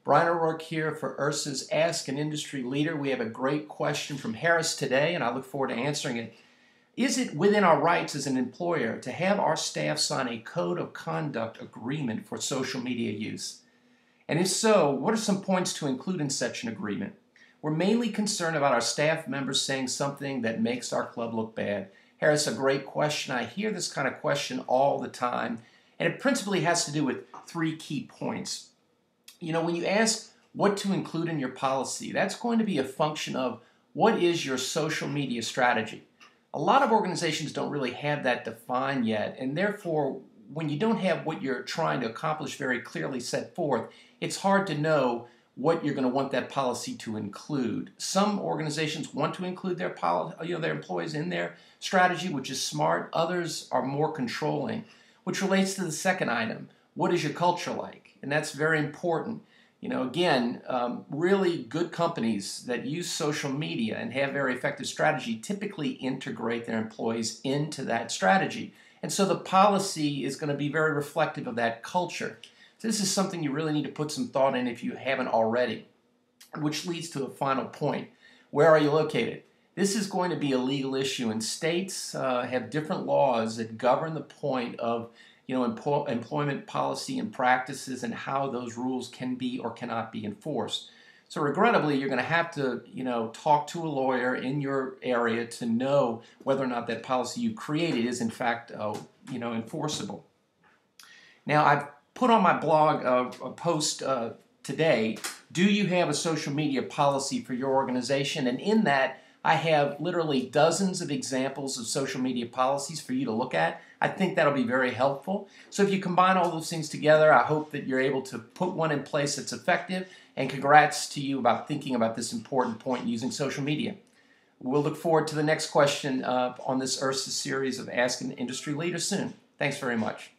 Bryan O'Rourke here for IHRSA's Ask an Industry Leader. We have a great question from Harris today, and I look forward to answering it. Is it within our rights as an employer to have our staff sign a code of conduct agreement for social media use? And if so, what are some points to include in such an agreement? We're mainly concerned about our staff members saying something that makes our club look bad. Harris, a great question. I hear this kind of question all the time, and it principally has to do with three key points. You know, when you ask what to include in your policy, that's going to be a function of what is your social media strategy. A lot of organizations don't really have that defined yet, and therefore, when you don't have what you're trying to accomplish very clearly set forth, it's hard to know what you're going to want that policy to include. Some organizations want to include their employees in their strategy, which is smart. Others are more controlling, which relates to the second item. What is your culture like? And that's very important. You know, again, really good companies that use social media and have very effective strategy typically integrate their employees into that strategy. And so the policy is going to be very reflective of that culture. So this is something you really need to put some thought in if you haven't already, which leads to a final point. Where are you located? This is going to be a legal issue, and states have different laws that govern the point of employment policy and practices and how those rules can be or cannot be enforced. So regrettably, you're going to have to, talk to a lawyer in your area to know whether or not that policy you created is in fact, enforceable. Now, I've put on my blog a post today, do you have a social media policy for your organization? And in that, I have literally dozens of examples of social media policies for you to look at. I think that'll be very helpful. So if you combine all those things together, I hope that you're able to put one in place that's effective, and congrats to you about thinking about this important point using social media. We'll look forward to the next question on this IHRSA series of Ask an Industry Leader soon. Thanks very much.